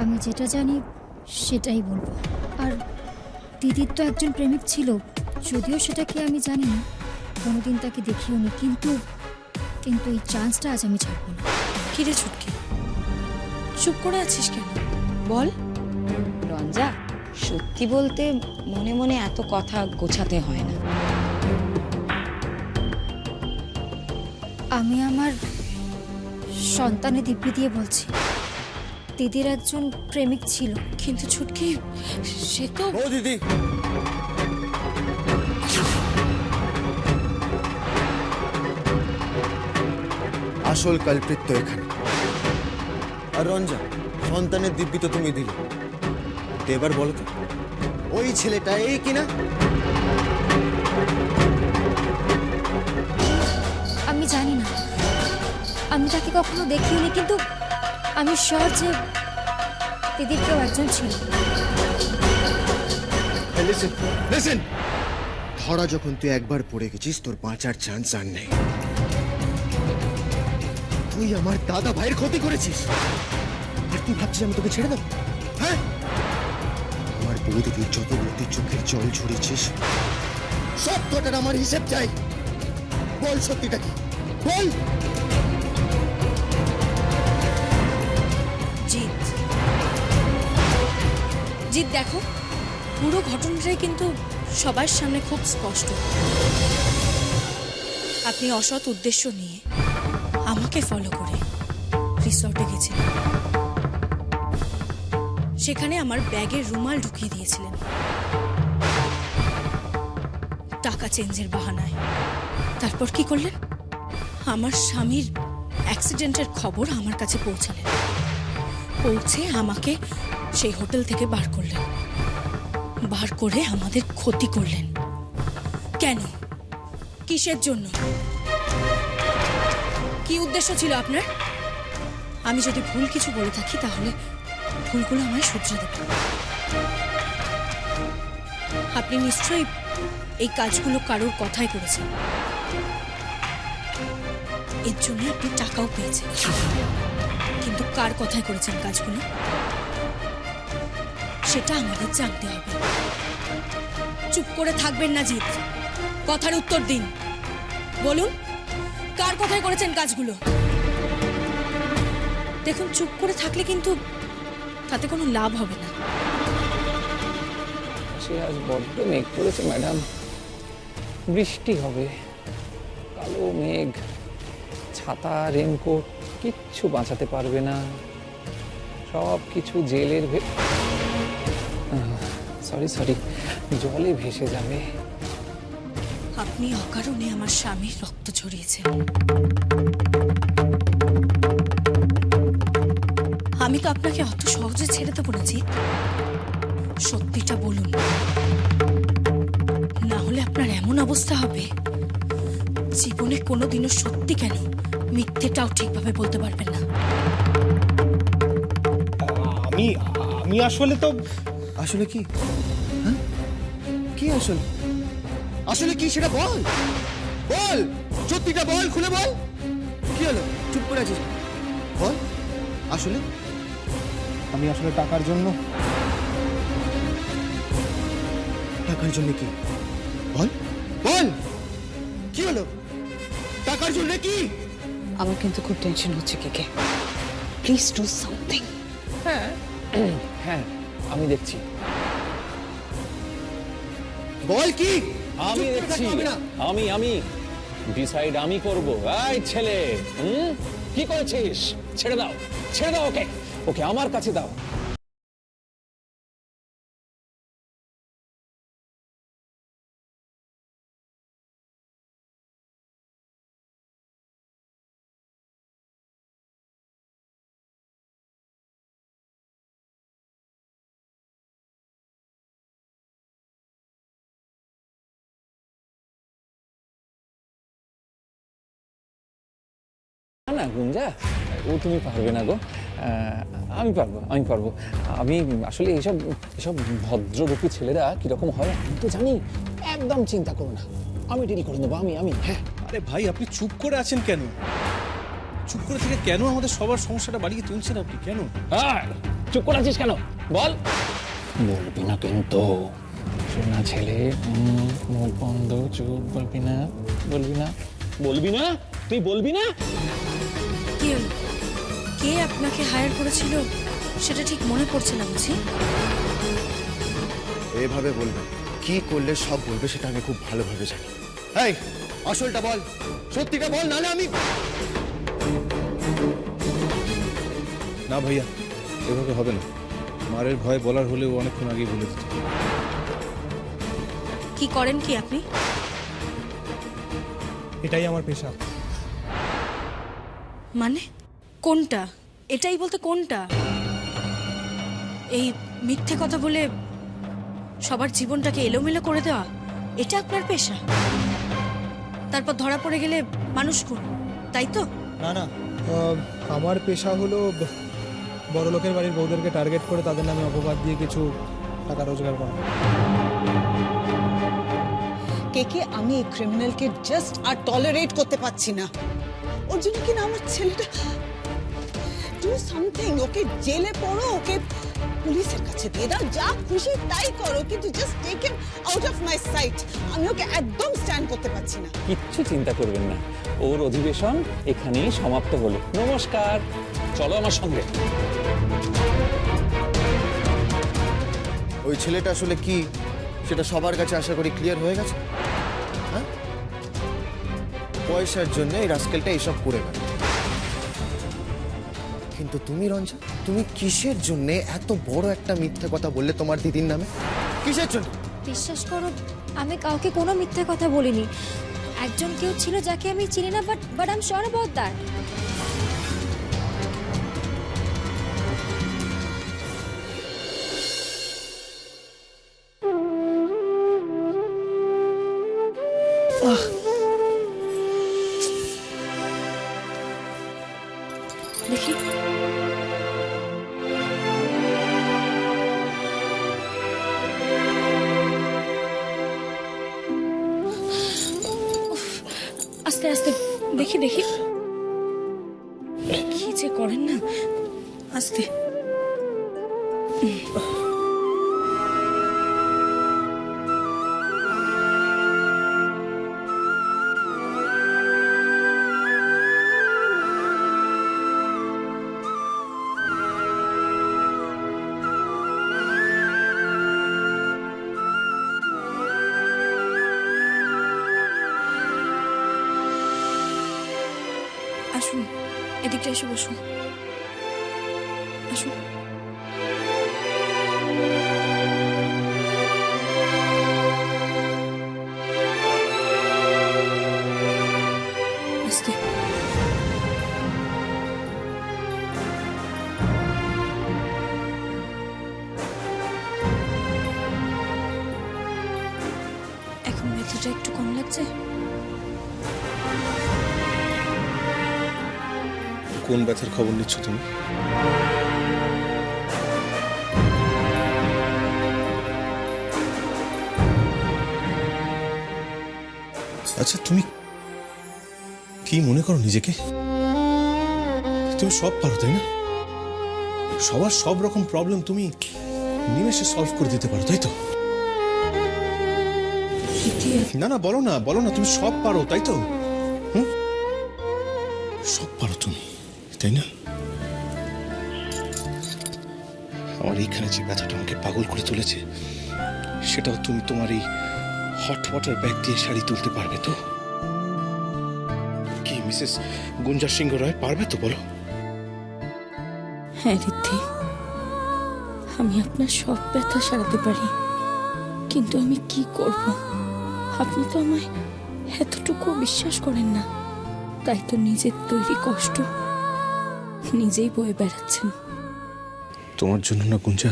আমি যেটা জানি সেটাই বলবো। আর দিদির তো একজন প্রেমিক ছিল, যদিও সেটা কি আমি জানি না, কোনোদিন তাকে দেখিও নি, কিন্তু কিন্তু এই চান্সটা আজ আমি ছাড়বো না। কিরে ছুটকি, চুপ করে আছিস কেন? বল। রঞ্জা, সত্যি বলতে মনে মনে এত কথা গোছাতে হয় না। আমি আমার সন্তানে দিব্যি দিয়ে বলছি, দিদির একজন প্রেমিক ছিল। কিন্তু ছুটকি, সে তো... ও দিদি, আসল কালপ্রিট তো এখানে। আর রঞ্জা, সন্তানের দিব্যি তো তুমি দিলে, তো এবার বলো তো ওই ছেলেটা এই কিনা? আমি জানি না, আমি তাকে কখনো দেখিনি, কিন্তু আমি শিওর যে দিদির কেউ একজন ছিল। লিসেন, ধরা যখন তুই একবার পড়ে গেছিস, তোর বাঁচার চান্স আর নেই। তুই আমার দাদা ভাইয়ের ক্ষতি করেছিস, আর তুই ভাবছিস আমি তোকে ছেড়ে দেবো? হ্যাঁ, আমার বৌদিদির যতগুলো তুই চোখের জল ঝরিয়েছিস, সব কটার আমার হিসেব চাই। বল সত্যিটা কি, বল। জিৎ, জিৎ দেখো, পুরো ঘটনাটাই কিন্তু সবার সামনে খুব স্পষ্ট। আপনি অসৎ উদ্দেশ্য নিয়ে আমাকে ফলো করে রিসর্টে গেছিলেন, সেখানে আমার ব্যাগে রুমাল ঢুকিয়ে দিয়েছিলেন টাকা চেঞ্জের বাহানায়। তারপর কি করলেন? আমার স্বামীর অ্যাক্সিডেন্টের খবর আমার কাছে পৌঁছালেন, পৌঁছে আমাকে সেই হোটেল থেকে বার করলেন, বার করে আমাদের ক্ষতি করলেন। কেন? কিসের জন্য? কি উদ্দেশ্য ছিল আপনার? আমি যদি ভুল কিছু বলে থাকি তাহলে ভুলগুলো আমায় শুধরে দেবেন। আপনি নিশ্চয়ই এই কাজগুলো কারোর কথাই করেছেন, এর জন্য আপনি টাকাও পেয়েছেন, কিন্তু কার কথাই করেছেন কাজগুলো সেটা আমাদের জানতে হবে। চুপ করে থাকবেন না জিৎ, কথার উত্তর দিন। বলুন, কার কথাই করেছেন কাজগুলো? দেখুন, চুপ করে থাকলে কিন্তু তাতে কোনো লাভ হবে না। সে আজ বড্ড মেঘ করেছে ম্যাডাম, বৃষ্টি হবে। কালো মেঘ, ছাতা রেনকোট কিচ্ছু বাঁচাতে পারবে না, সব কিছু জেলের সরি জলে ভেসে যাবে। আপনি অকারণে আমার স্বামীর রক্ত ঝরিয়েছেন। আমি তো আপনাকে অত সহজে ছেড়ে দেবো না জিৎ। সত্যিটা বলুন, না হলে আপনার এমন অবস্থা হবে জীবনে কোনোদিনও সত্যি কেন মিথ্যেটাও ঠিকভাবে বলতে পারবেন না। আমি আসলে তো... আসলে কি? হ্যাঁ, কি আসলে? আসলে কি সেটা বল, বল সত্যিটা বল, খুলে বল। কি হলো, চুপ করে আছিস? বল আসলে। আমি আসলে টাকার জন্য... টাকার জন্য কি? বল বল, কি হলো? টাকার জন্য কি? আমার কিন্তু খুব টেনশন হচ্ছে। কে প্লিজ ডু সামথিং। হ্যাঁ, আমি দেখছি, বল কি? আমি চুপ করে দেখছি, থাকতে হবে না। আমি ডিসাইড আমি করব। এই ছেলে, কি করেছিস? ছেড়ে দাও, ছেড়ে দাও ওকে, ওকে আমার কাছে দাও। না গুঞ্জা, ও তুমি পারবে না গো, আমি পারবো। আমি আসলে এসব ভদ্ররূপী ছেলেরা কিরকম হয় আমি তো জানি। একদম চিন্তা করো না, আমি ডিল করে নেবো। আমি হ্যাঁ। আরে ভাই, আপনি চুপ করে আছেন কেন? চুপ করে থেকে কেন আমাদের সবার সমস্যাটা বাড়িয়ে তুলছেন আপনি? কেন? চুপ করে আছিস কেন বল। বলবি না কিন্তু, শোনা ছেলে, মুখ বন্ধ, চুপ, বলবি না, বলবি না, বলবি না, তুই বলবি না। কি হলো? কে আপনাকে হায়ার করেছিল সেটা ঠিক মনে পড়ছে না বুঝি? এভাবে বলবে, কি করলে সব বলবে সেটা আমি খুব ভালোভাবে জানি। এই আসলটা বল, সত্যিটা বল, নাহলে আমি। না ভাইয়া, এভাবে হবে না। মারের ভয় বলার হলেও অনেকক্ষণ আগেই বলে দিত। কি করেন কি আপনি? এটাই আমার পেশা। মানে কোনটা? এটাই বলতে কোনটা? এই মিথ্যে কথা বলে সবার জীবনটাকে এলোমেলো করে দেওয়া, এটা আপনার পেশা? তারপর ধরা পড়ে গেলে মানুষ খুন, তাই তো? না না, আমার পেশা হলো বড় লোকের বাড়ির বউদেরকে টার্গেট করে তাদের নামে অপবাদ দিয়ে কিছু টাকা রোজগার করা। কে আমি এই ক্রিমিনালকে জাস্ট আর টলারেট করতে পারছি না। ওর জন্য কি না আমার ছেলেটা ডু সামথিং, ওকে জেলে পড়ো, ওকে পুলিশের কাছে দিয়ে দাও, যা খুশি তাই করো, কিন্তু just take him out of my sight. আমি ওকে একদম স্ট্যান্ড করতে পারছি না। কিচ্ছু চিন্তা করবেন না, ওর অধিবেশন এখানেই সমাপ্ত হলো। নমস্কার, চলো আমার সঙ্গে। ওই ছেলেটা আসলে কি সেটা সবার কাছে আশা করি ক্লিয়ার হয়ে গেছে। হ্যাঁ, পয়সার জন্য এই রাস্কেলটা এইসব করে গেল। কিন্তু তুমি রঞ্জা, তুমি কিসের জন্য এত বড় একটা মিথ্যে কথা বললে তোমার দিদির নামে? কিসের জন্য? বিশ্বাস করো, আমি কাউকে কোনো মিথ্যে কথা বলিনি। একজন কেউ ছিল যাকে আমি চিনি না, but I am sure about that. দেখি উফ, আস্তে আস্তে, দেখি দেখি, কি যে করেন না, আস্তে। আসুন, এদিকটা এসে বসুন, আসুন। আস্তে। এখন ব্যথাটা একটু কম লাগছে? কোন ব্যথার খবর নিচ্ছ তুমি? আচ্ছা, তুমি কি মনে করো নিজেকে? তুমি সব পারো, তাই না? সবার সব রকম প্রবলেম তুমি নিমেষে সলভ করে দিতে পারো, তাই তো? না না, বলো না, বলো না, তুমি সব পারো, তাই তো? সব পারো তুমি, তাই না? আমার এইখানে যে ব্যথাটা আমাকে পাগল করে তুলেছে, সেটাও তুমি তোমার এই হট ওয়াটার ব্যাগ দিয়ে শাড়ি তুলতে পারবে তো? কি মিসেস গুঞ্জা সিংহ রায়, পারবে তো বলো? হ্যাঁ রিদ্ধি, আমি আপনার সব ব্যথা সারাতে পারি, কিন্তু আমি কি করব? আপনি তো আমায় এতটুকু বিশ্বাস করেন না, তাই তো নিজের তৈরি কষ্ট নিজেই বয়ে বেড়াচ্ছেন। তোমার জন্য না গুঞ্জা,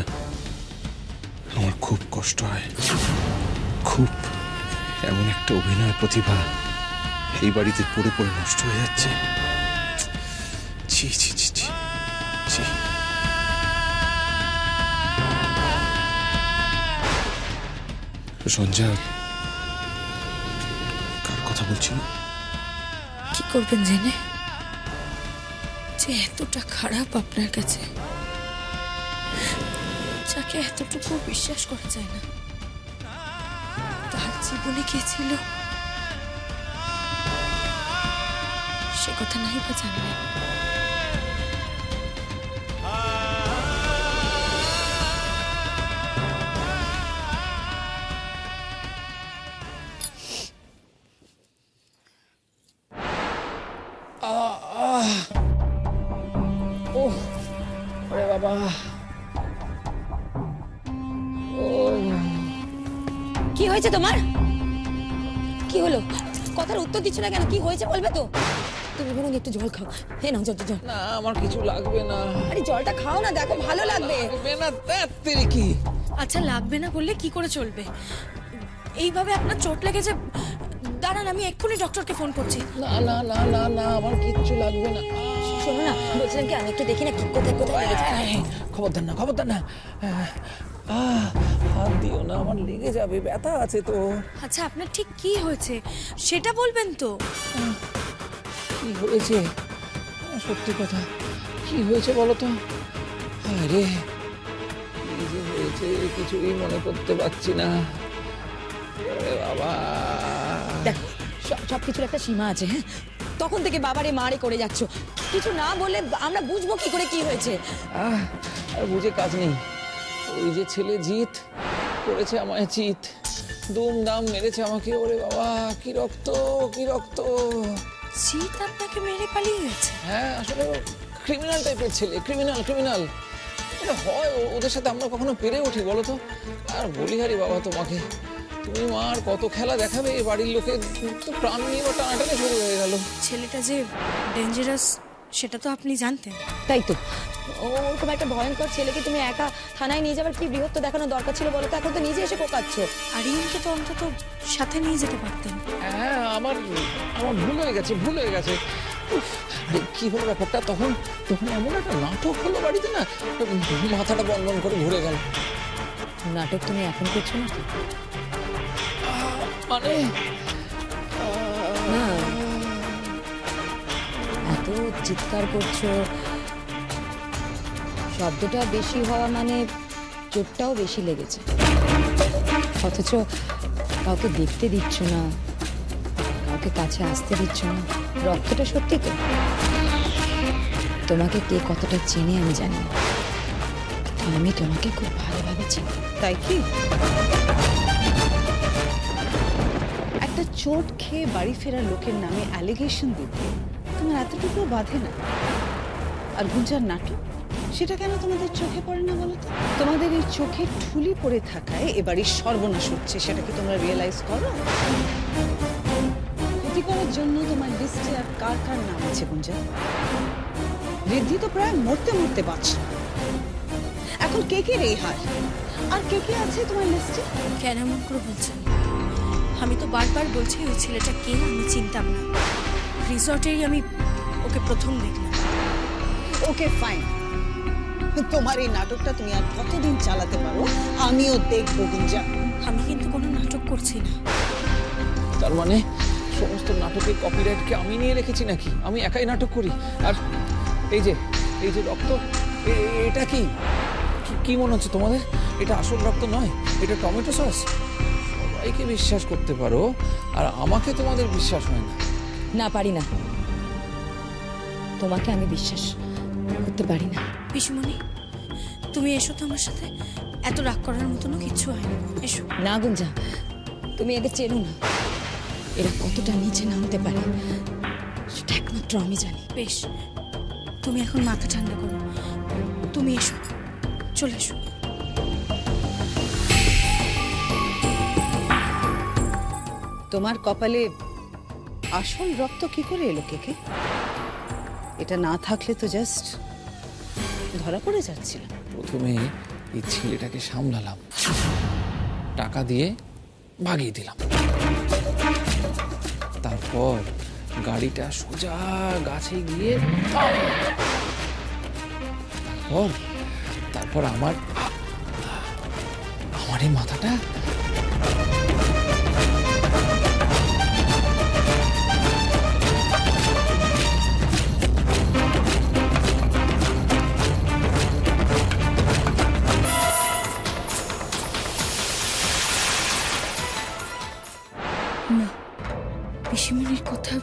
আমার খুব কষ্ট হয়, খুব। এমন একটা অভিনয় প্রতিভা এই বাড়িতে পড়ে পড়ে নষ্ট হয়ে যাচ্ছে। ছি ছি ছি ছি ছি। সঞ্জা, কার কথা বলছিল? কি করবেন জেনে, যে এতটা খারাপ আপনার কাছে, আমাকে এতটুকু বিশ্বাস করা যায় না। তার জীবনে কে ছিল সে কথা নাই বা জানলেন। ওহ ওরে বাবা, কি হয়েছে তোমার? কি হলো? কথার উত্তর দিচ্ছ না কেন? কি হয়েছে বলবে তো? তুমি বরং একটু জল খাও। হে না, জল জল। না আমার কিছু লাগবে না। আরে জলটা খাও না, দেখো ভালো লাগবে। লাগবে না তেরি কি? আচ্ছা লাগবে না বললে কি করে চলবে? এইভাবে আপনার চোট লেগেছে। দাঁড়ান, আমি এক্ষুনি ডক্টরকে ফোন করছি। না না না না না, আমার কিচ্ছু লাগবে না। শোনো না, বলছিলাম কি আমি একটু দেখি না কি কোথায় কোথায় লেগেছে। খবরদার না, খবরদার না। হাত দিও না, আমার লেগে যাবে, ব্যথা আছে তো। আচ্ছা আপনার ঠিক কি হয়েছে সেটা বলবেন তো? কি হয়েছে? সত্যি কথা, কি হয়েছে বলো তো? আরে কি যে হয়েছে কিছুই মনে করতে পারছি না। ওরে বাবা, দেখো সবকিছুর একটা সীমা আছে। হ্যাঁ, তখন থেকে বাবারে মারে করে যাচ্ছ, কিছু না বললে আমরা বুঝবো কি করে কি হয়েছে। আর বুঝে কাজ নেই। ওই যে ছেলে জিৎ করেছে আমায় চিত, দুম দাম মেরেছে আমাকে। ওরে বাবা, কি রক্ত, কি রক্ত। জিৎ আপনাকে মেরে পালিয়ে গেছে? হ্যাঁ, আসলে ক্রিমিনাল টাইপের ছেলে, ক্রিমিনাল ক্রিমিনাল। এটা হয়, ওদের সাথে আমরা কখনো পেরে উঠি বলো তো? আর বলিহারি বাবা তোমাকে, তুমি মার কত খেলা দেখাবে, এই বাড়ির লোকে তো প্রাণ নিয়ে বা টানাটানি শুরু হয়ে গেল। ছেলেটা যে ডেঞ্জারাস সেটা তো আপনি জানতেন? তাই তো, ওরকম একটা ভয়ঙ্কর ছেলেকে তুমি একা থানায় নিয়ে যাবার কি বৃহত্ত দেখানো দরকার ছিল বলো তো? এখন তো নিজে এসে কোকাচ্ছ। আরিয়ানকে তো অন্তত সাথে নিয়ে যেতে পারতেন। হ্যাঁ, আমার ভুল হয়ে গেছে, ভুল হয়ে গেছে। উফ, আরে কি হলো ব্যাপারটা? তখন এমন একটা নাটক হলো বাড়িতে না, মাথাটা বন্ধন করে ঘুরে গেল। নাটক তুমি এখন করছো না? মানে না, এত চিৎকার করছো, শব্দটা বেশি হওয়া মানে চোটটাও বেশি লেগেছে, অথচ কাউকে দেখতে দিচ্ছ না, কাউকে কাছে আসতে দিচ্ছ না। রক্তটা সত্যি তো? তোমাকে কে কতটা চেনে আমি জানি না, কিন্তু আমি তোমাকে খুব ভালোভাবে চিনি। তাই কি? একটা চোট খেয়ে বাড়ি ফেরা লোকের নামে অ্যালিগেশন দিতে তোমার এতটুকু বাধে না? আর গুঞ্জার নাটক, সেটা কেন তোমাদের চোখে পড়ে না বলো তো? তোমাদের এই চোখে ঠুলি পড়ে থাকায় এবারই সর্বনাশ হচ্ছে, সেটা কি তোমরা রিয়েলাইজ করো? ক্ষতি করার জন্য তোমার লিস্টে আর কার কার নাম আছে গুঞ্জা? ঋদ্ধি তো প্রায় মরতে মরতে বাঁচল, এখন কে কে রে হার? আর কে কে আছে তোমার লিস্টে? কেন এমন করে বলছেন? আমি তো বারবার বলছি ওই ছেলেটা কে আমি চিনতাম না। রিসর্টেই আমি ওকে প্রথম দেখলাম। ওকে ফাইন, তোমার এই নাটকটা তুমি আর কতদিন চালাতে পারো আমিও দেখবো গুঞ্জা। আমি কিন্তু কোনো নাটক করছি না। তার মানে সমস্ত নাটকের কপিরাইটকে আমি নিয়ে রেখেছি নাকি? আমি একাই নাটক করি? আর এই যে রক্ত, এটা কি কি মনে হচ্ছে তোমাদের? এটা আসল রক্ত নয়, এটা টমেটো সস। সবাইকে বিশ্বাস করতে পারো আর আমাকে তোমাদের বিশ্বাস হয় না। না, পারি না, তোমাকে আমি বিশ্বাস করতে পারি না। পিসুমণি, তুমি এসো তো আমার সাথে। এত রাগ করার মতনও কিচ্ছু হয় না, এসো। না গুঞ্জা, তুমি এদের চেনো না, এরা কতটা নিচে নামতে পারে সেটা একমাত্র আমি জানি। বেশ, তুমি এখন মাথা ঠান্ডা করো, তুমি এসো, চলে এসো। তোমার কপালে আসল রক্ত কি করে এলো কেকে? এটা না থাকলে তো জাস্ট ধরা পড়ে যাচ্ছিল। প্রথমে এই ছেলেটাকে সামলালাম, টাকা দিয়ে ভাগিয়ে দিলাম। তারপর গাড়িটা সোজা গাছে গিয়ে তারপর আমার এই মাথাটা কথা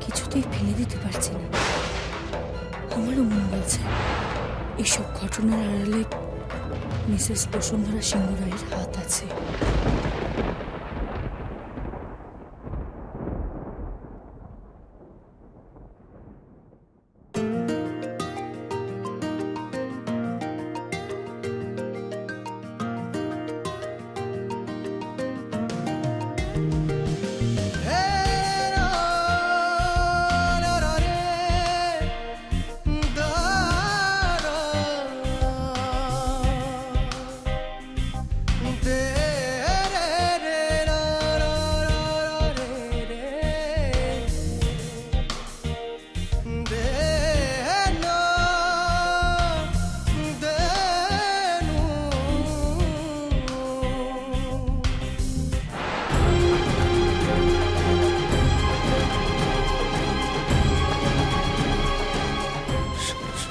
কিছুতেই ফেলে দিতে পারছি না। আমারও মন বলছে এইসব ঘটনার আড়ালে মিসেস বসুন্ধরা সিংহ রায়ের হাত আছে।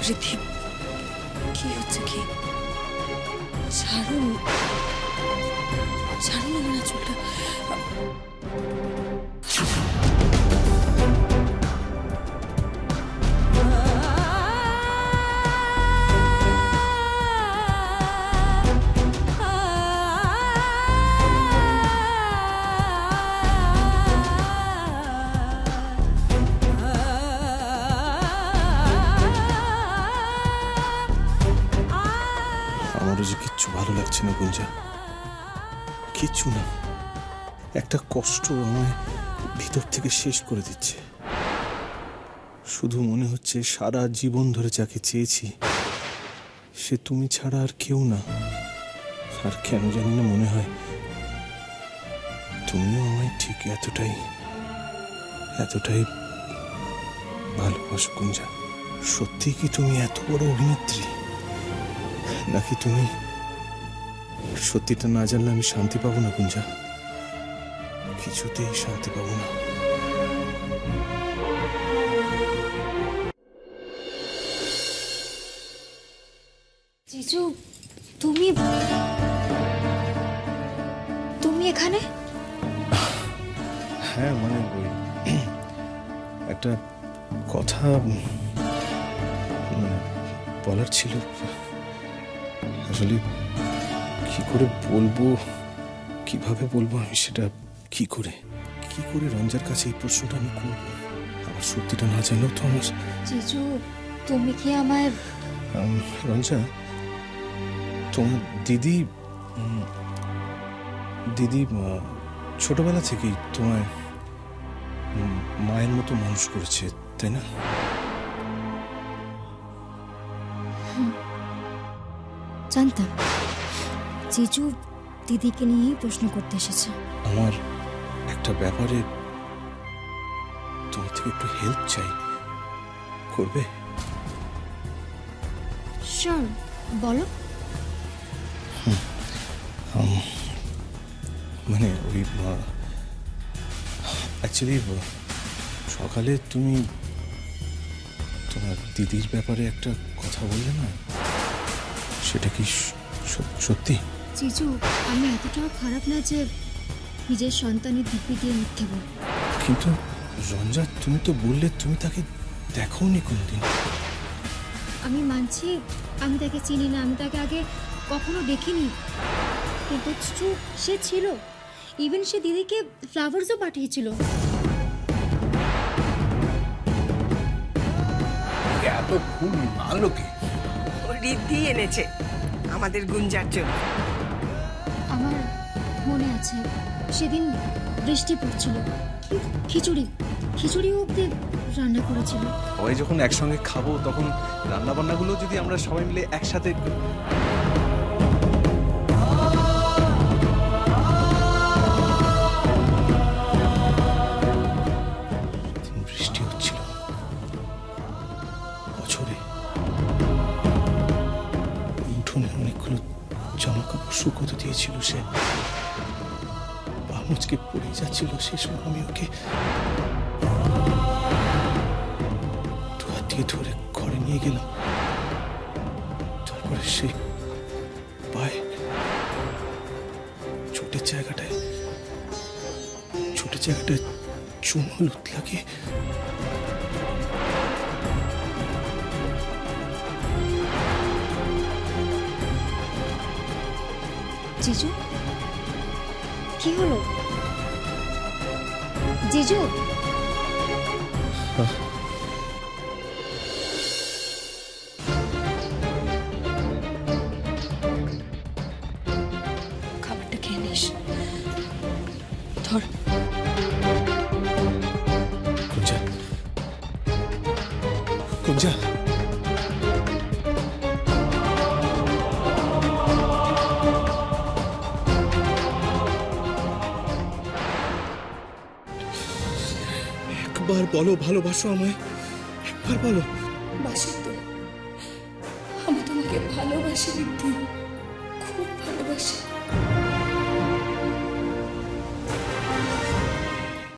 রিদ্ধি, কি হচ্ছে কি? ছাড়ুন, ছাড়ুন আমার আঁচলটা। আমারও যে কিচ্ছু ভালো লাগছে না গুঞ্জা, কিচ্ছু না। একটা কষ্ট আমায় ভিতর থেকে শেষ করে দিচ্ছে। শুধু মনে হচ্ছে সারা জীবন ধরে যাকে চেয়েছি সে তুমি ছাড়া আর কেউ না। আর কেন জানি না মনে হয় তুমিও আমায় ঠিক এতটাই এতটাই ভালোবাসো গুঞ্জা। সত্যি কি তুমি এত বড় অভিনেত্রী, নাকি তুমি সত্যিটা না জানলে আমি শান্তি পাবো না গুঞ্জা? কিছুতেই শান্তি পাবো না। জিজু, তুমি তুমি এখানে? হ্যাঁ, মানে ওই একটা কথা মানে বলার ছিল। আসলে কি করে বলবো, কিভাবে বলবো আমি সেটা কি করে রঞ্জার কাছে এই প্রশ্নটা আমি করবো? আমার সত্যিটা না জানলেও তো আমার। জিজু, তুমি কি আমায় রঞ্জা, তোমার দিদি ছোটবেলা থেকেই তোমায় মায়ের মতো মানুষ করেছে, তাই না? জানতাম জিজু দিদিকে নিয়েই প্রশ্ন করতে এসেছে। আমার একটা ব্যাপারে তোমার থেকে একটু হেল্প চাই, করবে? শিওর, বলো। মানে ওই অ্যাকচুয়ালি সকালে তুমি তোমার দিদির ব্যাপারে একটা কথা বললে না, সেটা কি সত্যি? জিজু, আমি এতটাও খারাপ না যে নিজের সন্তানের দিব্যি দিয়ে মিথ্যে বল। কিন্তু রঞ্জা, তুমি তো বললে তুমি তাকে দেখোনি কোনোদিন। আমি মানছি আমি তাকে চিনি না, আমি তাকে আগে কখনো দেখিনি, কিন্তু সে ছিল। ইভেন সে দিদিকে ফ্লাওয়ার্সও পাঠিয়েছিল। এত ফুল আনলো কি? রিদ্ধি এনেছে আমাদের গুঞ্জার জন্য। আমার মনে আছে সেদিন বৃষ্টি পড়ছিল, খিচুড়ি অব্দি রান্না করেছিল। সবাই যখন একসঙ্গে খাবো তখন রান্না বান্নাগুলো যদি আমরা সবাই মিলে একসাথে। বৃষ্টি হচ্ছিল, বছরে উঠোনে অনেকগুলো জামা কাপড় শুকোতে দিয়েছিল সে। মুচকে পড়ে যাচ্ছিল, সেই সময় আমি ওকে দিয়ে ধরে ঘরে নিয়ে গেলাম। তারপরে সে পায়ে চোটের জায়গাটায় চুমল উতলাকে জিজু কি হলো? জিজু খাবারটা খেয়ে নিস। ধর। কুঞ্জা, কুঞ্জা, একবার বলো ভালোবাসো আমায়, একবার বলো। বাসি তো, আমি তোমাকে ভালোবাসি রিদ্ধি, খুব ভালোবাসি।